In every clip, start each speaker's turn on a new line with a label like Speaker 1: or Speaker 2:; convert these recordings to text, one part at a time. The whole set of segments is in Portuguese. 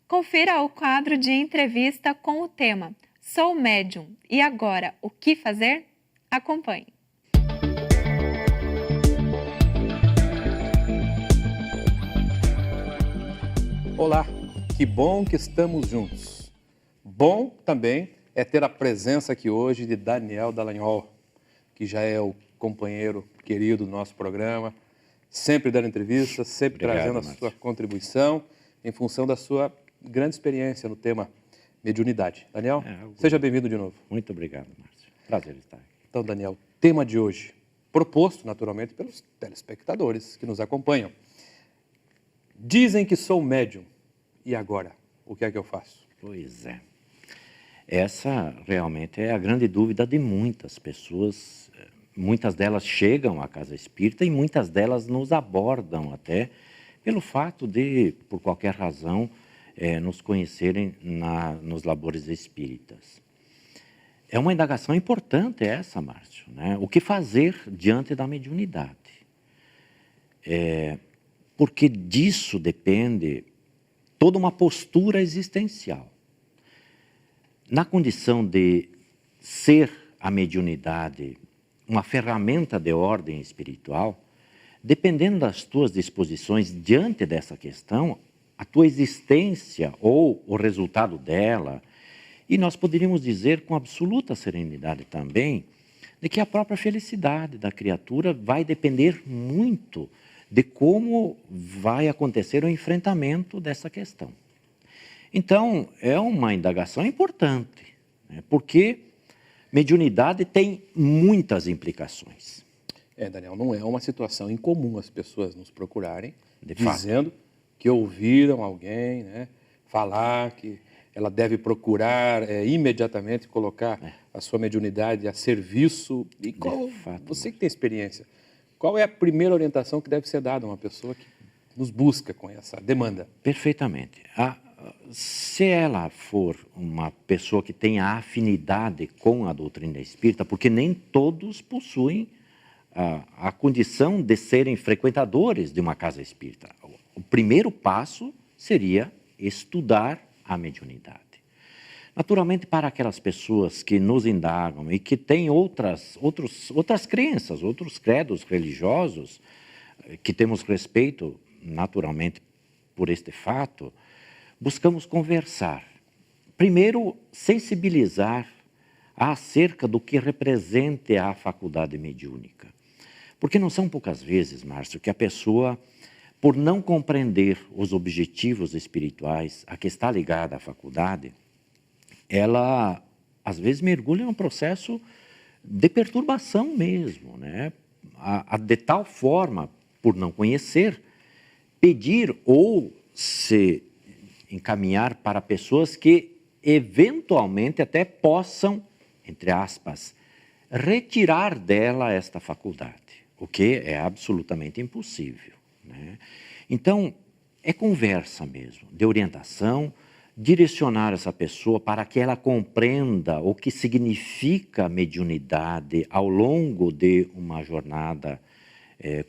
Speaker 1: Confira o quadro de entrevista com o tema Sou médium, e agora, o que fazer? Acompanhe.
Speaker 2: Olá, que bom que estamos juntos. Bom também é ter a presença aqui hoje de Daniel Dallagnol, que já é o companheiro querido do nosso programa, sempre dando entrevistas, sempre trazendo a sua contribuição em função da sua grande experiência no tema mediunidade. Daniel, seja bem-vindo de novo.
Speaker 3: Muito obrigado, Márcio. Prazer estar aqui.
Speaker 2: Então, Daniel, tema de hoje, proposto naturalmente pelos telespectadores que nos acompanham. Dizem que sou médium, e agora? O que é que eu faço?
Speaker 3: Pois é. Essa realmente é a grande dúvida de muitas pessoas. Muitas delas chegam à casa espírita e muitas delas nos abordam até pelo fato de, por qualquer razão, nos conhecerem nos labores espíritas. É uma indagação importante essa, Márcio, né? O que fazer diante da mediunidade? Porque disso depende toda uma postura existencial. Na condição de ser a mediunidade uma ferramenta de ordem espiritual, dependendo das tuas disposições diante dessa questão, a tua existência ou o resultado dela, e nós poderíamos dizer com absoluta serenidade também, de que a própria felicidade da criatura vai depender muito de como vai acontecer o enfrentamento dessa questão. Então, é uma indagação importante, né? Porque mediunidade tem muitas implicações.
Speaker 2: Daniel, não é uma situação incomum as pessoas nos procurarem
Speaker 3: dizendo
Speaker 2: que ouviram alguém, né, falar que ela deve procurar imediatamente colocar a sua mediunidade a serviço. E qual, você que tem experiência, qual é a primeira orientação que deve ser dada a uma pessoa que nos busca com essa demanda?
Speaker 3: Perfeitamente. Se ela for uma pessoa que tenha afinidade com a doutrina espírita, porque nem todos possuem a condição de serem frequentadores de uma casa espírita. O primeiro passo seria estudar a mediunidade. Naturalmente, para aquelas pessoas que nos indagam e que têm outras crenças, outros credos religiosos, que temos respeito, naturalmente, por este fato, buscamos conversar. Primeiro, sensibilizar acerca do que representa a faculdade mediúnica. Porque não são poucas vezes, Márcio, que a pessoa, por não compreender os objetivos espirituais a que está ligada à faculdade, ela, às vezes, mergulha num processo de perturbação mesmo, né? De tal forma, por não conhecer, pedir ou se encaminhar para pessoas que, eventualmente, até possam, entre aspas, retirar dela esta faculdade, o que é absolutamente impossível, né? Então, é conversa mesmo, de orientação, direcionar essa pessoa para que ela compreenda o que significa a mediunidade ao longo de uma jornada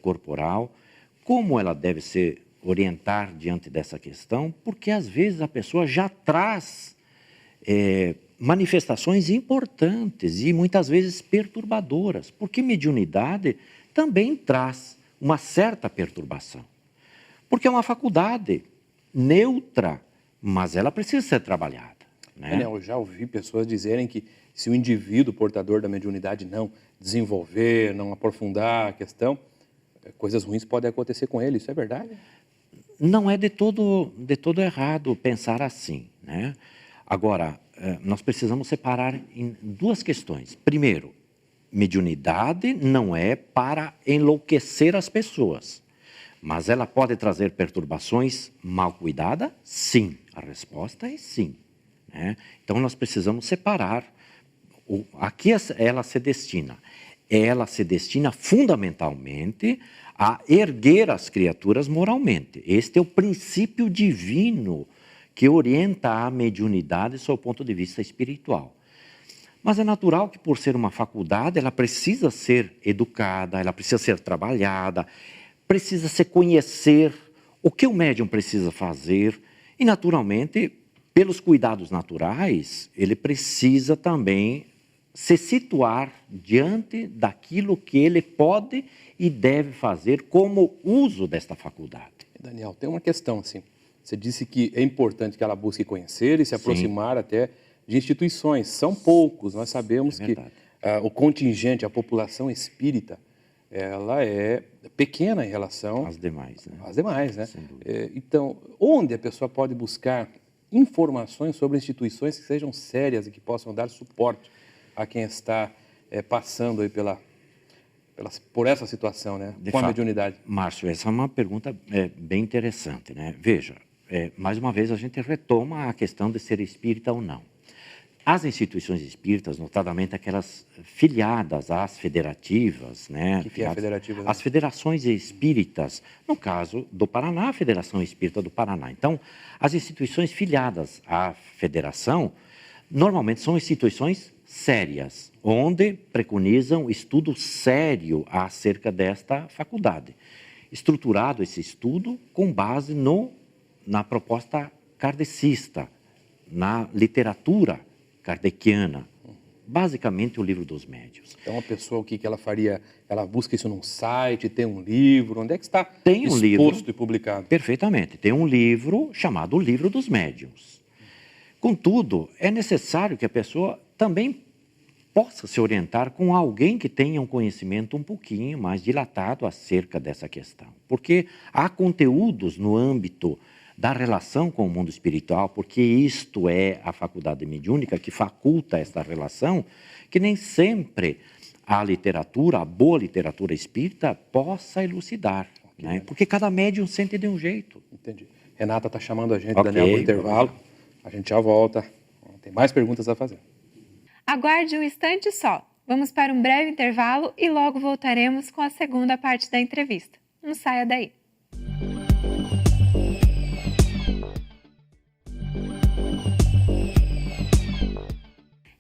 Speaker 3: corporal, como ela deve se orientar diante dessa questão, porque às vezes a pessoa já traz manifestações importantes e muitas vezes perturbadoras, porque mediunidade também traz uma certa perturbação, porque é uma faculdade neutra, mas ela precisa ser trabalhada, né?
Speaker 2: Daniel, eu já ouvi pessoas dizerem que se o indivíduo portador da mediunidade não desenvolver, não aprofundar a questão, coisas ruins podem acontecer com ele. Isso é verdade?
Speaker 3: Não é de todo errado pensar assim, né? Agora, nós precisamos separar em duas questões. Primeiro, mediunidade não é para enlouquecer as pessoas, mas ela pode trazer perturbações mal cuidada? Sim. A resposta é sim, né? Então, nós precisamos separar a que ela se destina. Ela se destina fundamentalmente a erguer as criaturas moralmente. Este é o princípio divino que orienta a mediunidade sob o ponto de vista espiritual. Mas é natural que, por ser uma faculdade, ela precisa ser educada, ela precisa ser trabalhada, precisa se conhecer o que o médium precisa fazer E, naturalmente, pelos cuidados naturais, ele precisa também se situar diante daquilo que ele pode e deve fazer como uso desta faculdade.
Speaker 2: Daniel, tem uma questão assim. Você disse que é importante que ela busque conhecer e se aproximar até de instituições. São poucos, nós sabemos que o contingente, a população espírita, ela é pequena em relação
Speaker 3: às demais, né?
Speaker 2: Às demais, né? Então, onde a pessoa pode buscar informações sobre instituições que sejam sérias e que possam dar suporte a quem está passando aí por essa situação, né? Com a mediunidade?
Speaker 3: Márcio, essa é uma pergunta bem interessante, né? Veja, mais uma vez a gente retoma a questão de ser espírita ou não. As instituições espíritas, notadamente aquelas filiadas às federativas, né?
Speaker 2: O que é a federativa?
Speaker 3: As federações espíritas, no caso do Paraná, a Federação Espírita do Paraná. Então, as instituições filiadas à federação, normalmente são instituições sérias, onde preconizam estudo sério acerca desta faculdade. Estruturado esse estudo com base na proposta kardecista, na literatura kardeciana, basicamente o Livro dos Médiuns.
Speaker 2: Então, a pessoa, o que ela faria? Ela busca isso num site, tem um livro, onde é que está
Speaker 3: tem um
Speaker 2: exposto
Speaker 3: livro,
Speaker 2: e publicado?
Speaker 3: Perfeitamente. Tem um livro chamado O Livro dos Médiuns. Contudo, é necessário que a pessoa também possa se orientar com alguém que tenha um conhecimento um pouquinho mais dilatado acerca dessa questão. Porque há conteúdos no âmbito da relação com o mundo espiritual, porque isto é a faculdade mediúnica que faculta esta relação, que nem sempre a literatura, a boa literatura espírita, possa elucidar. Né? Porque cada médium sente de um jeito.
Speaker 2: Entendi. Renata está chamando a gente, Daniel, para o intervalo. A gente já volta. Tem mais perguntas a fazer.
Speaker 1: Aguarde um instante só. Vamos para um breve intervalo e logo voltaremos com a segunda parte da entrevista. Não saia daí.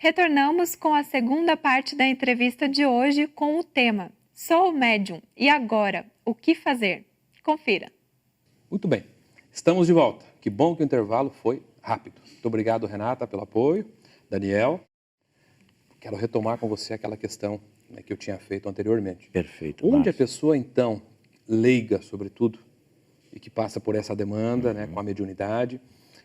Speaker 1: Retornamos com a segunda parte da entrevista de hoje com o tema Sou médium, e agora, o que fazer? Confira.
Speaker 2: Muito bem, estamos de volta. Que bom que o intervalo foi rápido. Muito obrigado, Renata, pelo apoio. Daniel, quero retomar com você aquela questão que eu tinha feito anteriormente.
Speaker 3: Perfeito.
Speaker 2: Onde
Speaker 3: Márcio.
Speaker 2: a pessoa, então, leiga, sobretudo, e que passa por essa demanda, com a mediunidade,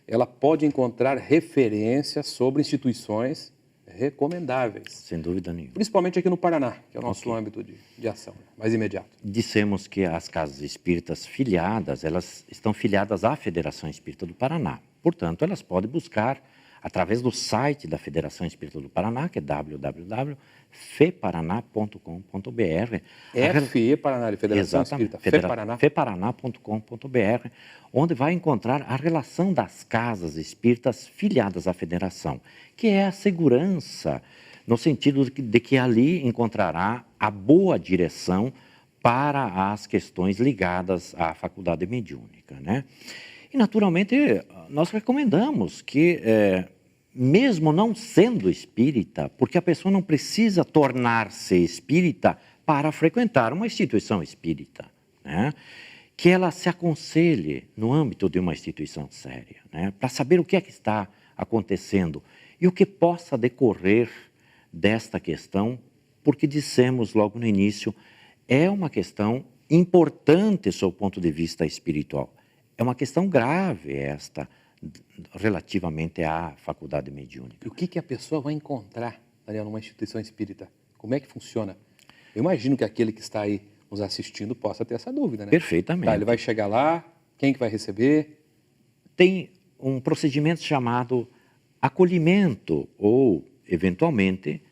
Speaker 2: ela pode encontrar referências sobre instituições recomendáveis.
Speaker 3: Sem dúvida nenhuma.
Speaker 2: Principalmente aqui no Paraná, que é o nosso âmbito de ação, mais imediato.
Speaker 3: Dissemos que as casas espíritas filiadas, elas estão filiadas à Federação Espírita do Paraná. Portanto, elas podem buscar através do site da Federação Espírita do Paraná, que é www.feparaná.com.br.
Speaker 2: FE Paraná, Federação Espírita,
Speaker 3: feparaná.com.br, onde vai encontrar a relação das casas espíritas filiadas à Federação, que é a segurança, no sentido de que ali encontrará a boa direção para as questões ligadas à faculdade mediúnica, né? E, naturalmente, nós recomendamos que, mesmo não sendo espírita, porque a pessoa não precisa tornar-se espírita para frequentar uma instituição espírita, né? Que ela se aconselhe no âmbito de uma instituição séria, né? Para saber o que é que está acontecendo e o que possa decorrer desta questão, porque dissemos logo no início, é uma questão importante sob o ponto de vista espiritual. É uma questão grave esta, relativamente à faculdade mediúnica.
Speaker 2: E o que a pessoa vai encontrar, Daniel, numa instituição espírita? Como é que funciona? Eu imagino que aquele que está aí nos assistindo possa ter essa dúvida, né?
Speaker 3: Perfeitamente.
Speaker 2: Tá, ele vai chegar lá, quem que vai receber?
Speaker 3: Tem um procedimento chamado acolhimento ou, eventualmente,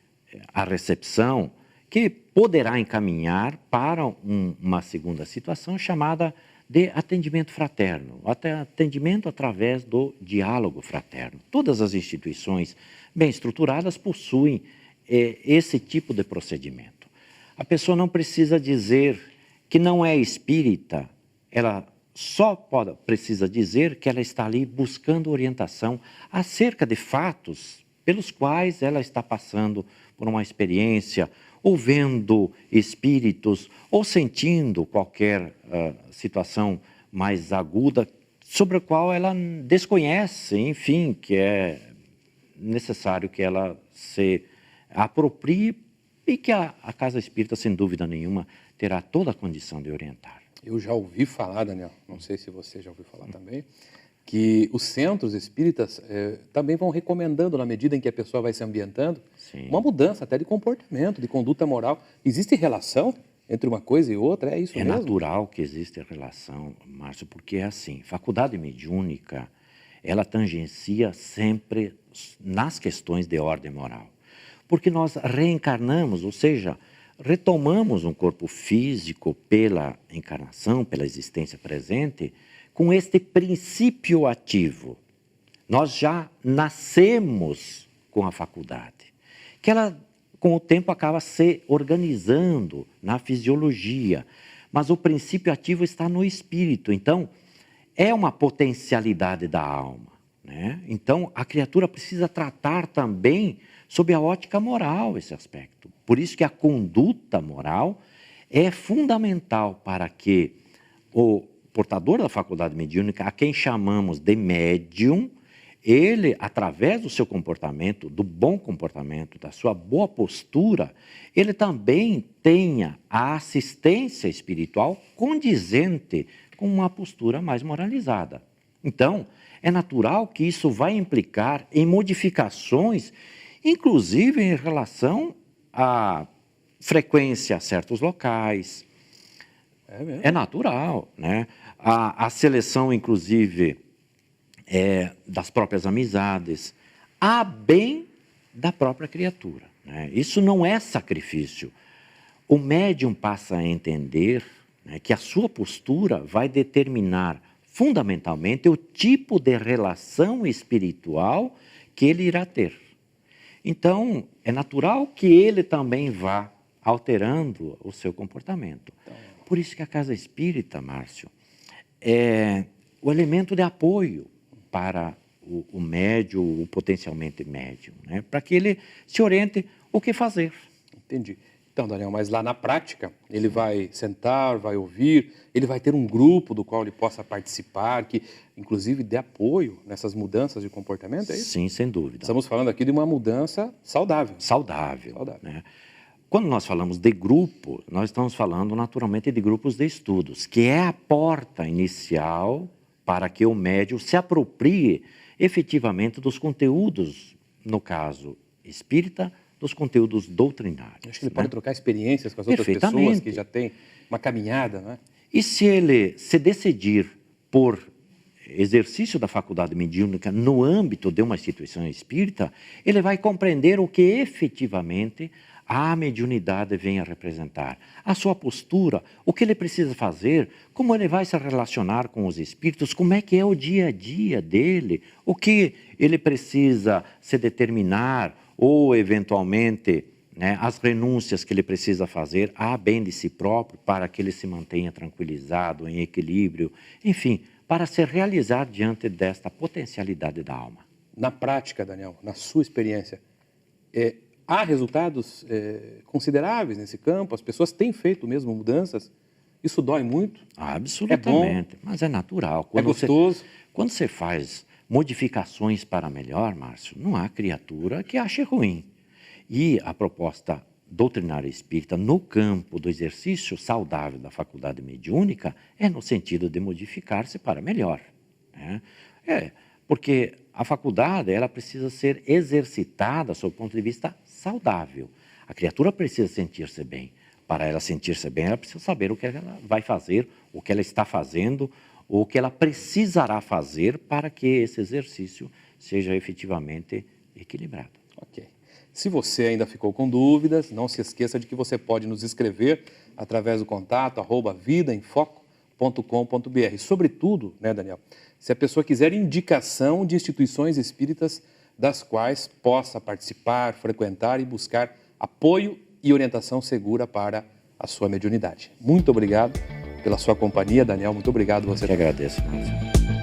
Speaker 3: a recepção, que poderá encaminhar para uma segunda situação chamada de atendimento fraterno, até atendimento através do diálogo fraterno. Todas as instituições bem estruturadas possuem esse tipo de procedimento. A pessoa não precisa dizer que não é espírita, ela só precisa dizer que ela está ali buscando orientação acerca de fatos pelos quais ela está passando por uma experiência, ou vendo espíritos, ou sentindo qualquer situação mais aguda, sobre o qual ela desconhece, enfim, que é necessário que ela se aproprie e que a casa espírita, sem dúvida nenhuma, terá toda a condição de orientar.
Speaker 2: Eu já ouvi falar, Daniel, não sei se você já ouviu falar também, que os centros espíritas também vão recomendando, na medida em que a pessoa vai se ambientando,
Speaker 3: Sim.
Speaker 2: uma mudança até de comportamento, de conduta moral. Existe relação entre uma coisa e outra? É isso mesmo?
Speaker 3: É natural que exista relação, Márcio, porque é assim, faculdade mediúnica, ela tangencia sempre nas questões de ordem moral. Porque nós reencarnamos, ou seja, retomamos um corpo físico pela encarnação, pela existência presente, com este princípio ativo. Nós já nascemos com a faculdade, que ela, com o tempo, acaba se organizando na fisiologia, mas o princípio ativo está no espírito. Então, é uma potencialidade da alma, né? Então, a criatura precisa tratar também sob a ótica moral esse aspecto. Por isso que a conduta moral é fundamental para que o portador da faculdade mediúnica, a quem chamamos de médium, ele, através do seu comportamento, do bom comportamento, da sua boa postura, ele também tenha a assistência espiritual condizente com uma postura mais moralizada. Então, é natural que isso vai implicar em modificações, inclusive em relação à frequência a certos locais. É natural, né? A seleção, inclusive, das próprias amizades, a bem da própria criatura, né? Isso não é sacrifício. O médium passa a entender, né, que a sua postura vai determinar fundamentalmente o tipo de relação espiritual que ele irá ter. Então, é natural que ele também vá alterando o seu comportamento. Por isso que a casa espírita, Márcio, é o elemento de apoio para o médium, o potencialmente médium, né? Para que ele se oriente o que fazer.
Speaker 2: Entendi. Então, Daniel, mas lá na prática, ele vai sentar, vai ouvir, ele vai ter um grupo do qual ele possa participar, que inclusive dê apoio nessas mudanças de comportamento, é isso?
Speaker 3: Sim, sem dúvida.
Speaker 2: Estamos falando aqui de uma mudança saudável.
Speaker 3: Saudável. Né? Quando nós falamos de grupo, nós estamos falando naturalmente de grupos de estudos, que é a porta inicial para que o médium se aproprie efetivamente dos conteúdos, no caso espírita, dos conteúdos doutrinários.
Speaker 2: Acho que ele pode trocar experiências com as outras pessoas que já têm uma caminhada, né?
Speaker 3: E se ele se decidir por exercício da faculdade mediúnica no âmbito de uma instituição espírita, ele vai compreender o que efetivamente a mediunidade vem a representar, a sua postura, o que ele precisa fazer, como ele vai se relacionar com os espíritos, como é que é o dia a dia dele, o que ele precisa se determinar ou, eventualmente, né, as renúncias que ele precisa fazer a bem de si próprio para que ele se mantenha tranquilizado, em equilíbrio, enfim, para se realizar diante desta potencialidade da alma.
Speaker 2: Na prática, Daniel, na sua experiência, há resultados consideráveis nesse campo? As pessoas têm feito mesmo mudanças? Isso dói muito?
Speaker 3: Absolutamente, mas é natural.
Speaker 2: É gostoso?
Speaker 3: Quando você faz modificações para melhor, Márcio, não há criatura que ache ruim. E a proposta doutrinária espírita no campo do exercício saudável da faculdade mediúnica é no sentido de modificar-se para melhor, né? Porque a faculdade ela precisa ser exercitada sob o ponto de vista saudável. A criatura precisa sentir-se bem. Para ela sentir-se bem, ela precisa saber o que ela vai fazer, o que ela está fazendo, ou o que ela precisará fazer para que esse exercício seja efetivamente equilibrado.
Speaker 2: Ok. Se você ainda ficou com dúvidas, não se esqueça de que você pode nos escrever através do contato @vidaemfoco.com.br. Sobretudo, né, Daniel, se a pessoa quiser indicação de instituições espíritas das quais possa participar, frequentar e buscar apoio e orientação segura para a sua mediunidade. Muito obrigado pela sua companhia, Daniel. Muito obrigado você.
Speaker 3: Eu que agradeço, Márcio.